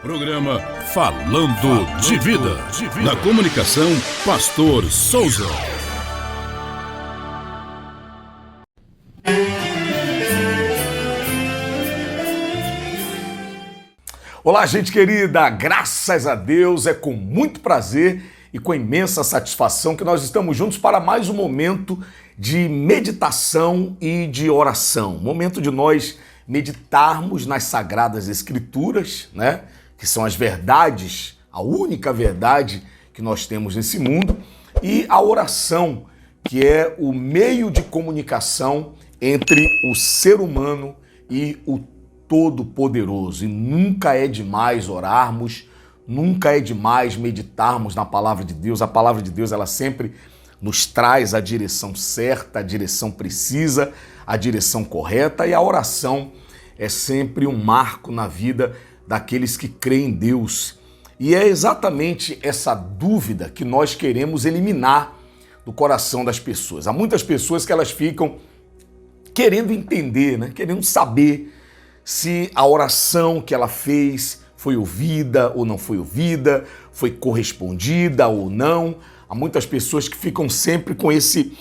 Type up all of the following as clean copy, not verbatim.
Programa Falando de Vida. Na comunicação, Pastor Souza. Olá, gente querida, graças a Deus, é com muito prazer e com imensa satisfação que nós estamos juntos para mais um momento de meditação e de oração. Momento de nós meditarmos nas Sagradas Escrituras, né? Que são as verdades, a única verdade que nós temos nesse mundo, e a oração, que é o meio de comunicação entre o ser humano e o Todo-Poderoso. E nunca é demais orarmos, nunca é demais meditarmos na palavra de Deus. A palavra de Deus, ela sempre nos traz a direção certa, a direção precisa, a direção correta, e a oração é sempre um marco na vida daqueles que creem em Deus. E é exatamente essa dúvida que nós queremos eliminar do coração das pessoas. Há muitas pessoas que elas ficam querendo entender, né? Querendo saber se a oração que ela fez foi ouvida ou não foi ouvida, foi correspondida ou não. Há muitas pessoas que ficam sempre com esse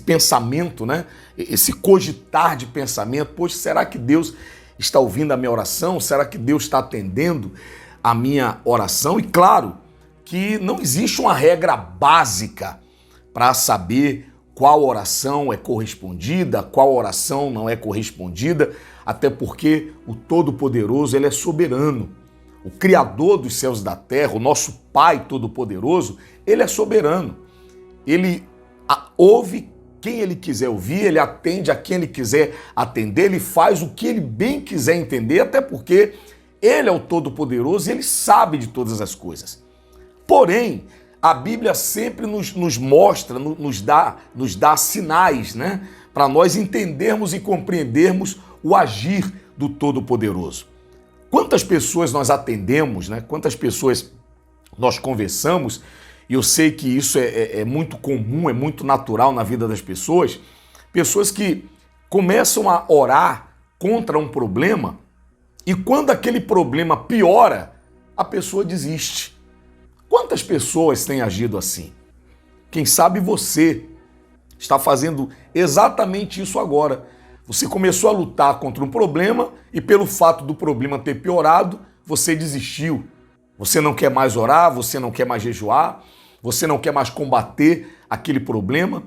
pensamento, né? Esse cogitar de pensamento. Poxa, será que Deus está ouvindo a minha oração? Será que Deus está atendendo a minha oração? E claro que não existe uma regra básica para saber qual oração é correspondida, qual oração não é correspondida, até porque o Todo-Poderoso, ele é soberano. O Criador dos céus e da terra, o nosso Pai Todo-Poderoso, ele é soberano. Ele ouve quem ele quiser ouvir, ele atende a quem ele quiser atender, ele faz o que ele bem quiser entender, até porque ele é o Todo-Poderoso e ele sabe de todas as coisas. Porém, a Bíblia sempre nos mostra, nos dá sinais, né? Para nós entendermos e compreendermos o agir do Todo-Poderoso. Quantas pessoas nós atendemos, né? Quantas pessoas nós conversamos, e eu sei que isso é muito comum, é muito natural na vida das pessoas, pessoas que começam a orar contra um problema e quando aquele problema piora, a pessoa desiste. Quantas pessoas têm agido assim? Quem sabe você está fazendo exatamente isso agora. Você começou a lutar contra um problema e pelo fato do problema ter piorado, você desistiu. Você não quer mais orar, você não quer mais jejuar, você não quer mais combater aquele problema.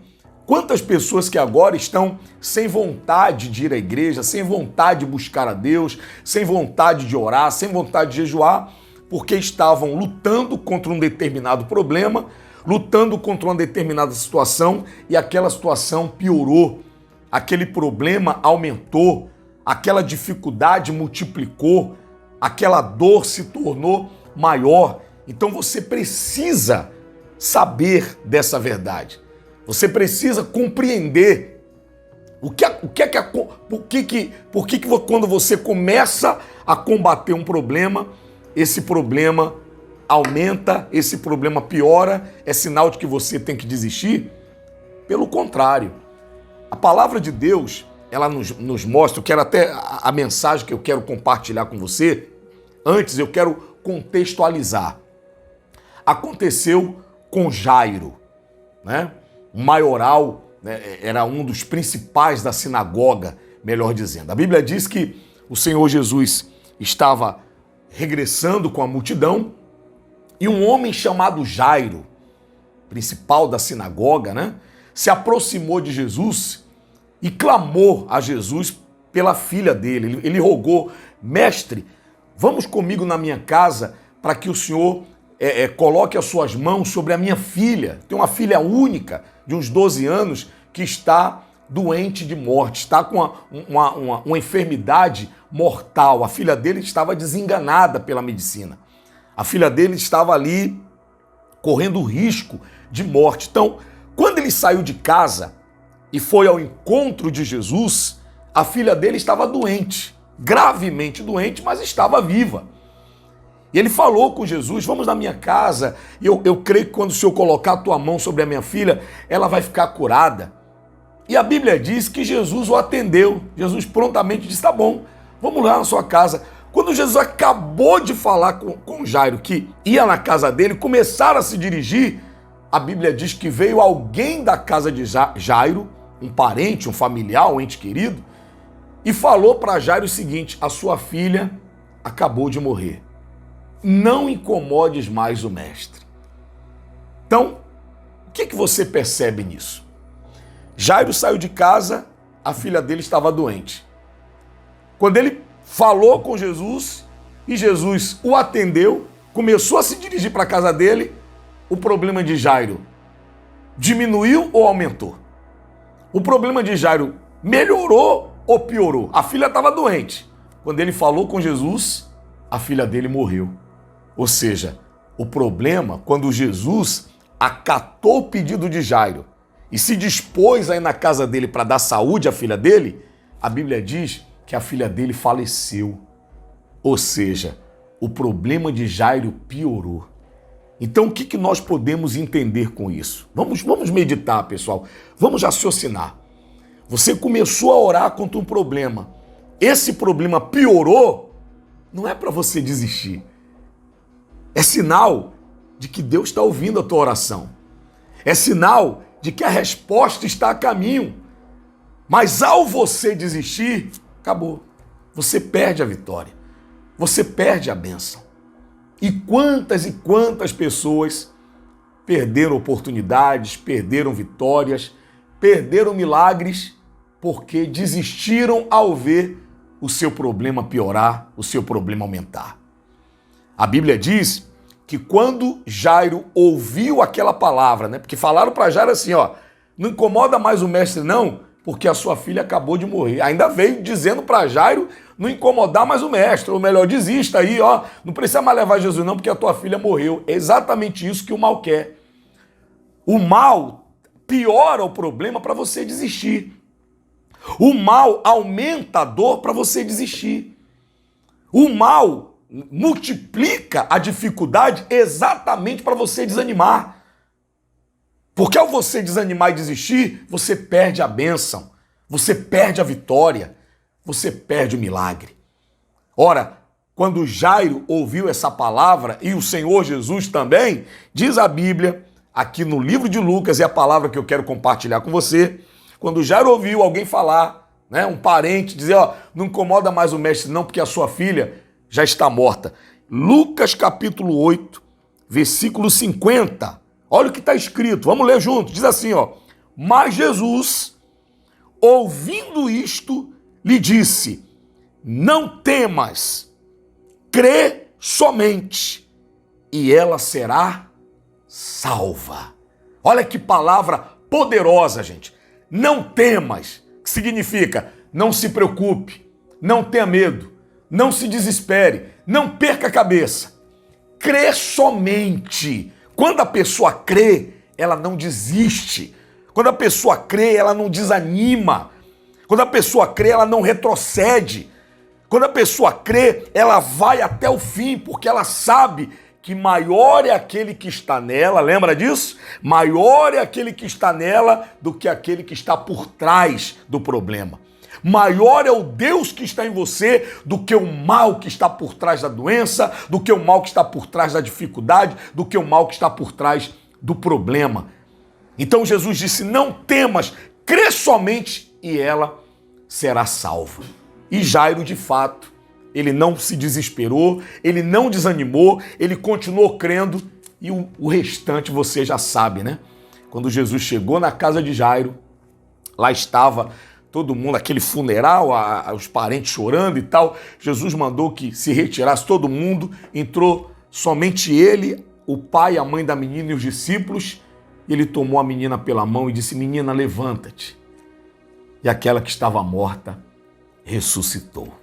Quantas pessoas que agora estão sem vontade de ir à igreja, sem vontade de buscar a Deus, sem vontade de orar, sem vontade de jejuar, porque estavam lutando contra um determinado problema, lutando contra uma determinada situação e aquela situação piorou, aquele problema aumentou, aquela dificuldade multiplicou, aquela dor se tornou maior. Então você precisa saber dessa verdade. Você precisa compreender por que quando você começa a combater um problema, esse problema aumenta, esse problema piora, é sinal de que você tem que desistir? Pelo contrário, a palavra de Deus, ela nos mostra, eu quero até a mensagem que eu quero compartilhar com você, antes eu quero contextualizar. Aconteceu com Jairo, né? O maioral, né, era um dos principais da sinagoga, melhor dizendo. A Bíblia diz que o Senhor Jesus estava regressando com a multidão e um homem chamado Jairo, principal da sinagoga, né, se aproximou de Jesus e clamou a Jesus pela filha dele. Ele rogou: mestre, vamos comigo na minha casa para que o Senhor coloque as suas mãos sobre a minha filha. Tem uma filha única de uns 12 anos que está doente de morte, está com uma enfermidade mortal. A filha dele estava desenganada pela medicina. A filha dele estava ali correndo risco de morte. Então, quando ele saiu de casa e foi ao encontro de Jesus, a filha dele estava doente, gravemente doente, mas estava viva. E ele falou com Jesus: vamos na minha casa, e eu creio que quando o Senhor colocar a tua mão sobre a minha filha, ela vai ficar curada. E a Bíblia diz que Jesus o atendeu. Jesus prontamente disse: tá bom, vamos lá na sua casa. Quando Jesus acabou de falar com Jairo que ia na casa dele, começaram a se dirigir, a Bíblia diz que veio alguém da casa de Jairo, um parente, um familiar, um ente querido, e falou para Jairo o seguinte: a sua filha acabou de morrer. Não incomodes mais o mestre. Então, o que você percebe nisso? Jairo saiu de casa, a filha dele estava doente. Quando ele falou com Jesus e Jesus o atendeu, começou a se dirigir para a casa dele, o problema de Jairo diminuiu ou aumentou? O problema de Jairo melhorou ou piorou? A filha estava doente. Quando ele falou com Jesus, a filha dele morreu. Ou seja, o problema, quando Jesus acatou o pedido de Jairo e se dispôs a ir na casa dele para dar saúde à filha dele, a Bíblia diz que a filha dele faleceu. Ou seja, o problema de Jairo piorou. Então, o que nós podemos entender com isso? Vamos meditar, pessoal. Vamos raciocinar. Você começou a orar contra um problema. Esse problema piorou, não é para você desistir. É sinal de que Deus está ouvindo a tua oração. É sinal de que a resposta está a caminho. Mas ao você desistir, acabou. Você perde a vitória. Você perde a bênção. E quantas pessoas perderam oportunidades, perderam vitórias, perderam milagres porque desistiram ao ver o seu problema piorar, o seu problema aumentar. A Bíblia diz que quando Jairo ouviu aquela palavra, porque falaram para Jairo assim, não incomoda mais o mestre não, porque a sua filha acabou de morrer. Ainda veio dizendo para Jairo não incomodar mais o mestre, ou melhor, desista aí, não precisa mais levar Jesus não, porque a tua filha morreu. É exatamente isso que o mal quer. O mal piora o problema para você desistir. O mal aumenta a dor para você desistir. O mal multiplica a dificuldade exatamente para você desanimar. Porque ao você desanimar e desistir, você perde a bênção, você perde a vitória, você perde o milagre. Ora, quando Jairo ouviu essa palavra, e o Senhor Jesus também, diz a Bíblia, aqui no livro de Lucas, é a palavra que eu quero compartilhar com você, quando Jairo ouviu alguém falar, um parente, dizer, não incomoda mais o mestre não, porque a sua filha já está morta. Lucas capítulo 8, versículo 50. Olha o que está escrito, vamos ler junto. Diz assim, mas Jesus, ouvindo isto, lhe disse, não temas, crê somente, e ela será salva. Olha que palavra poderosa, gente. Não temas, que significa não se preocupe, não tenha medo, não se desespere, não perca a cabeça. Crê somente. Quando a pessoa crê, ela não desiste. Quando a pessoa crê, ela não desanima. Quando a pessoa crê, ela não retrocede. Quando a pessoa crê, ela vai até o fim, porque ela sabe que maior é aquele que está nela, lembra disso? Maior é aquele que está nela do que aquele que está por trás do problema. Maior é o Deus que está em você do que o mal que está por trás da doença, do que o mal que está por trás da dificuldade, do que o mal que está por trás do problema. Então Jesus disse, não temas, crê somente e ela será salva. E Jairo, de fato, ele não se desesperou, ele não desanimou, ele continuou crendo e o restante você já sabe, Quando Jesus chegou na casa de Jairo, lá estava todo mundo, aquele funeral, os parentes chorando e tal. Jesus mandou que se retirasse todo mundo, entrou somente ele, o pai, a mãe da menina e os discípulos. Ele tomou a menina pela mão e disse, menina, levanta-te. E aquela que estava morta ressuscitou.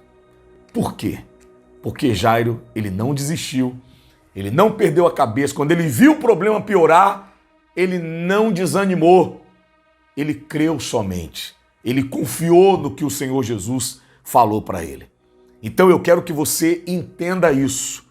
Por quê? Porque Jairo, ele não desistiu, ele não perdeu a cabeça. Quando ele viu o problema piorar, ele não desanimou, ele creu somente. Ele confiou no que o Senhor Jesus falou para ele. Então eu quero que você entenda isso.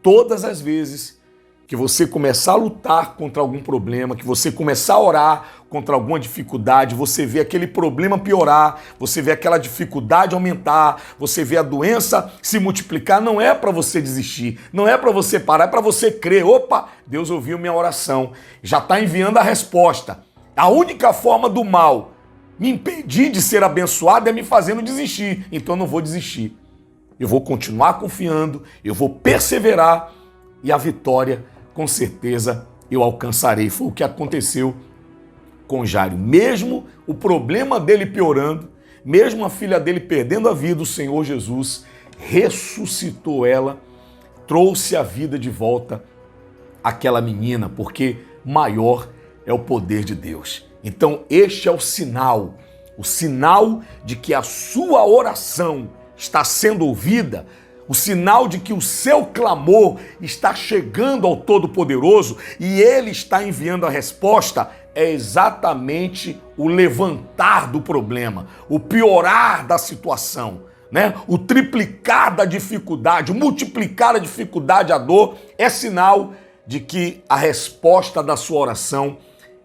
Todas as vezes que você começar a lutar contra algum problema, que você começar a orar contra alguma dificuldade, você vê aquele problema piorar, você vê aquela dificuldade aumentar, você vê a doença se multiplicar, não é para você desistir, não é para você parar, é para você crer. Opa, Deus ouviu minha oração, já está enviando a resposta. A única forma do mal me impedir de ser abençoado é me fazendo desistir, então eu não vou desistir. Eu vou continuar confiando, eu vou perseverar e a vitória, com certeza, eu alcançarei. Foi o que aconteceu com Jairo. Mesmo o problema dele piorando, mesmo a filha dele perdendo a vida, o Senhor Jesus ressuscitou ela, trouxe a vida de volta àquela menina, porque maior é o poder de Deus. Então este é o sinal de que a sua oração está sendo ouvida, o sinal de que o seu clamor está chegando ao Todo-Poderoso e Ele está enviando a resposta, é exatamente o levantar do problema, o piorar da situação, né? O triplicar da dificuldade, o multiplicar a dificuldade, a dor, é sinal de que a resposta da sua oração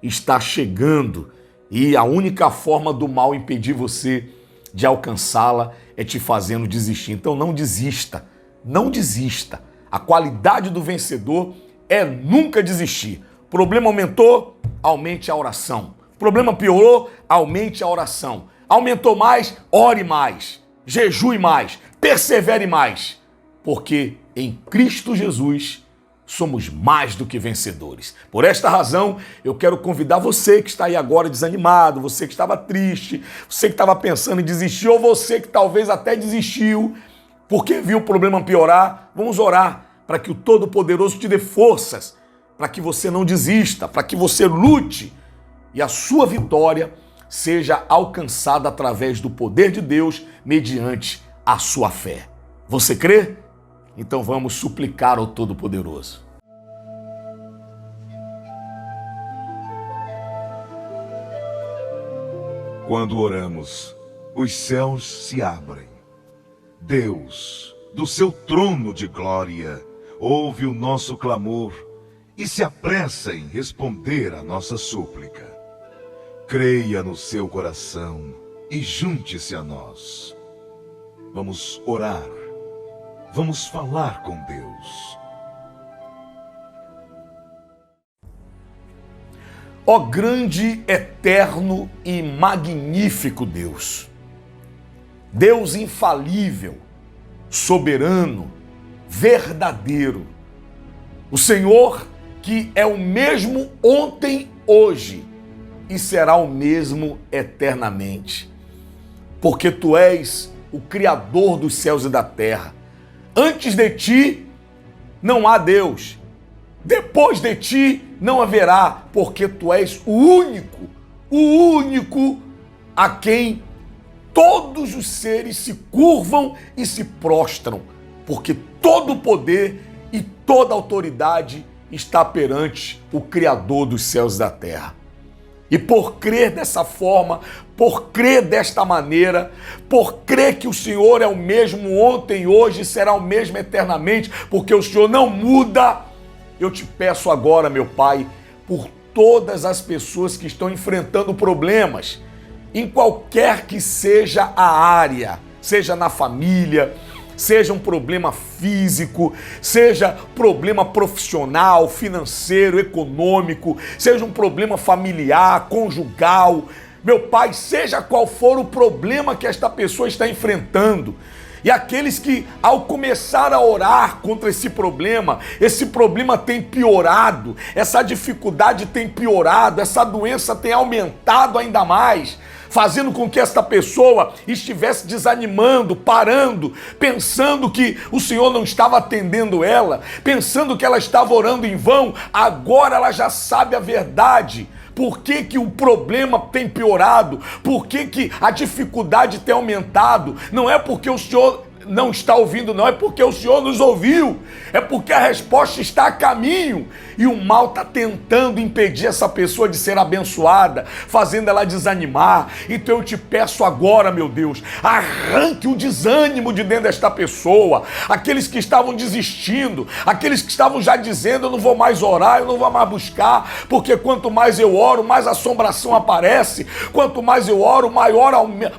está chegando e a única forma do mal impedir você de alcançá-la é te fazendo desistir. Então não desista, não desista. A qualidade do vencedor é nunca desistir. Problema aumentou, aumente a oração. Problema piorou, aumente a oração. Aumentou mais, ore mais. Jejue mais, persevere mais. Porque em Cristo Jesus somos mais do que vencedores. Por esta razão, eu quero convidar você que está aí agora desanimado, você que estava triste, você que estava pensando em desistir, ou você que talvez até desistiu porque viu o problema piorar. Vamos orar para que o Todo-Poderoso te dê forças, para que você não desista, para que você lute e a sua vitória seja alcançada através do poder de Deus mediante a sua fé. Você crê? Então vamos suplicar ao Todo-Poderoso. Quando oramos, os céus se abrem. Deus, do seu trono de glória, ouve o nosso clamor e se apressa em responder a nossa súplica. Creia no seu coração e junte-se a nós. Vamos orar. Vamos falar com Deus. Ó grande, eterno e magnífico Deus, Deus infalível, soberano, verdadeiro, o Senhor que é o mesmo ontem, hoje e será o mesmo eternamente, porque Tu és o Criador dos céus e da terra. Antes de Ti não há Deus, depois de Ti não haverá, porque Tu és o único a quem todos os seres se curvam e se prostram, porque todo o poder e toda a autoridade está perante o Criador dos céus e da terra. E por crer dessa forma, por crer desta maneira, por crer que o Senhor é o mesmo ontem, hoje e será o mesmo eternamente, porque o Senhor não muda, eu te peço agora, meu Pai, por todas as pessoas que estão enfrentando problemas, em qualquer que seja a área, seja na família, seja um problema físico, seja problema profissional, financeiro, econômico, seja um problema familiar, conjugal. Meu Pai, seja qual for o problema que esta pessoa está enfrentando, e aqueles que, ao começar a orar contra esse problema tem piorado, essa dificuldade tem piorado, essa doença tem aumentado ainda mais, fazendo com que esta pessoa estivesse desanimando, parando, pensando que o Senhor não estava atendendo ela, pensando que ela estava orando em vão. Agora ela já sabe a verdade. Por que que o problema tem piorado? Por que que a dificuldade tem aumentado? Não é porque o Senhor não está ouvindo, não, é porque o Senhor nos ouviu, é porque a resposta está a caminho, e o mal está tentando impedir essa pessoa de ser abençoada, fazendo ela desanimar. Então eu te peço agora, meu Deus, arranque o desânimo de dentro desta pessoa, aqueles que estavam desistindo, aqueles que estavam já dizendo, eu não vou mais orar, eu não vou mais buscar, porque quanto mais eu oro, mais assombração aparece, quanto mais eu oro,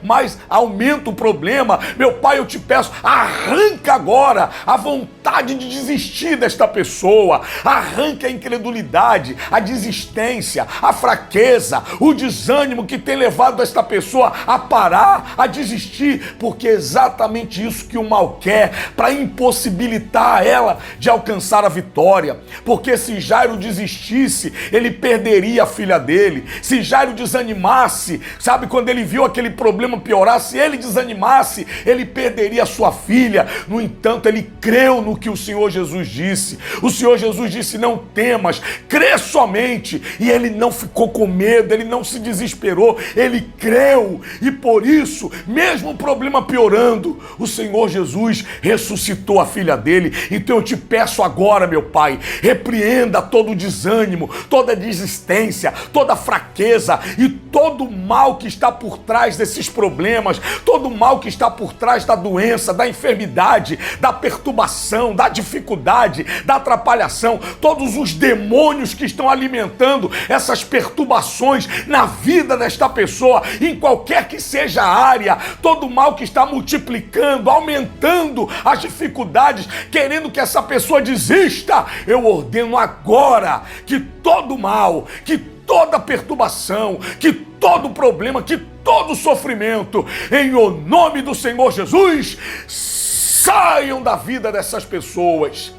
mais aumenta o problema. Meu Pai, eu te peço, arranca agora a vontade de desistir desta pessoa, arranca a incredulidade, a desistência, a fraqueza, o desânimo que tem levado esta pessoa a parar, a desistir, porque é exatamente isso que o mal quer, para impossibilitar ela de alcançar a vitória. Porque se Jairo desistisse, ele perderia a filha dele. Se Jairo desanimasse, sabe, quando ele viu aquele problema piorar, se ele desanimasse, ele perderia a sua filha. No entanto, ele creu no que o Senhor Jesus disse. O Senhor Jesus disse, não temas, crê somente. E ele não ficou com medo, ele não se desesperou, ele creu. E por isso, mesmo o problema piorando, o Senhor Jesus ressuscitou a filha dele. Então eu te peço agora, meu Pai, repreenda todo o desânimo, toda a desistência, toda a fraqueza e todo o mal que está por trás desses problemas, todo o mal que está por trás da doença, da enfermidade, da perturbação, da dificuldade, da atrapalhação, todos os demônios que estão alimentando essas perturbações na vida desta pessoa, em qualquer que seja a área, todo o mal que está multiplicando, aumentando as dificuldades, querendo que essa pessoa desista, eu ordeno agora que todo mal, que toda perturbação, que todo problema, que todo sofrimento, em o nome do Senhor Jesus, saiam da vida dessas pessoas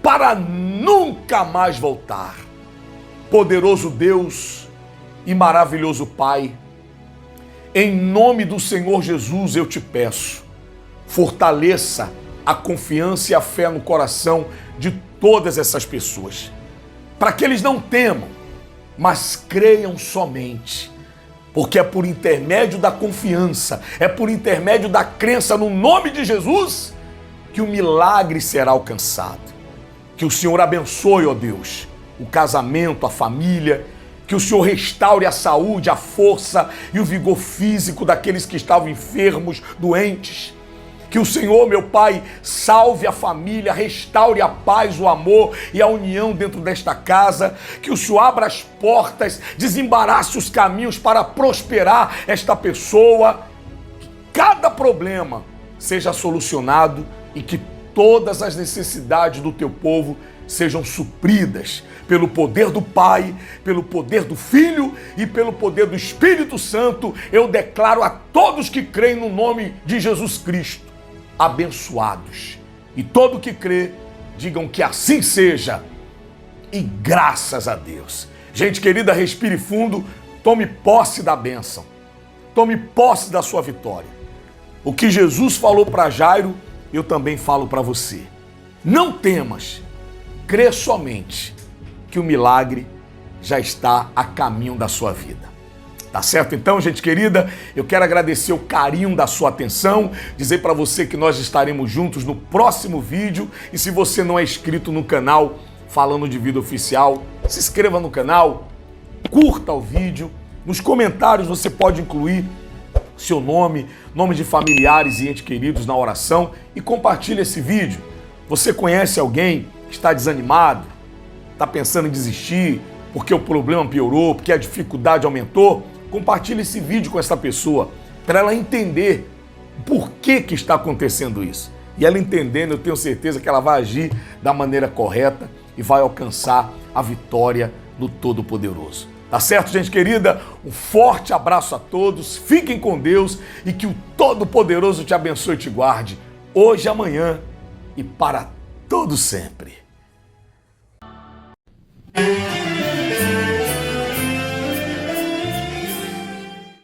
para nunca mais voltar. Poderoso Deus e maravilhoso Pai, em nome do Senhor Jesus eu te peço, fortaleça a confiança e a fé no coração de todas essas pessoas, para que eles não temam, mas creiam somente, porque é por intermédio da confiança, é por intermédio da crença no nome de Jesus que o milagre será alcançado. Que o Senhor abençoe, ó Deus, o casamento, a família, que o Senhor restaure a saúde, a força e o vigor físico daqueles que estavam enfermos, doentes. Que o Senhor, meu Pai, salve a família, restaure a paz, o amor e a união dentro desta casa. Que o Senhor abra as portas, desembarace os caminhos para prosperar esta pessoa. Que cada problema seja solucionado e que todas as necessidades do teu povo sejam supridas pelo poder do Pai, pelo poder do Filho e pelo poder do Espírito Santo. Eu declaro a todos que creem no nome de Jesus Cristo abençoados. E todo que crê, digam que assim seja. E graças a Deus. Gente querida, respire fundo, tome posse da bênção. Tome posse da sua vitória. O que Jesus falou para Jairo, eu também falo para você. Não temas, crê somente que o milagre já está a caminho da sua vida. Tá certo? Então, gente querida, eu quero agradecer o carinho da sua atenção, dizer para você que nós estaremos juntos no próximo vídeo. E se você não é inscrito no canal Falando de Vida Oficial, se inscreva no canal, curta o vídeo. Nos comentários você pode incluir seu nome, nome de familiares e entes queridos na oração e compartilhe esse vídeo. Você conhece alguém que está desanimado, está pensando em desistir porque o problema piorou, porque a dificuldade aumentou? Compartilhe esse vídeo com essa pessoa, para ela entender por que está acontecendo isso. E ela entendendo, eu tenho certeza que ela vai agir da maneira correta e vai alcançar a vitória do Todo-Poderoso. Tá certo, gente querida? Um forte abraço a todos, fiquem com Deus e que o Todo-Poderoso te abençoe e te guarde, hoje, amanhã e para todo sempre.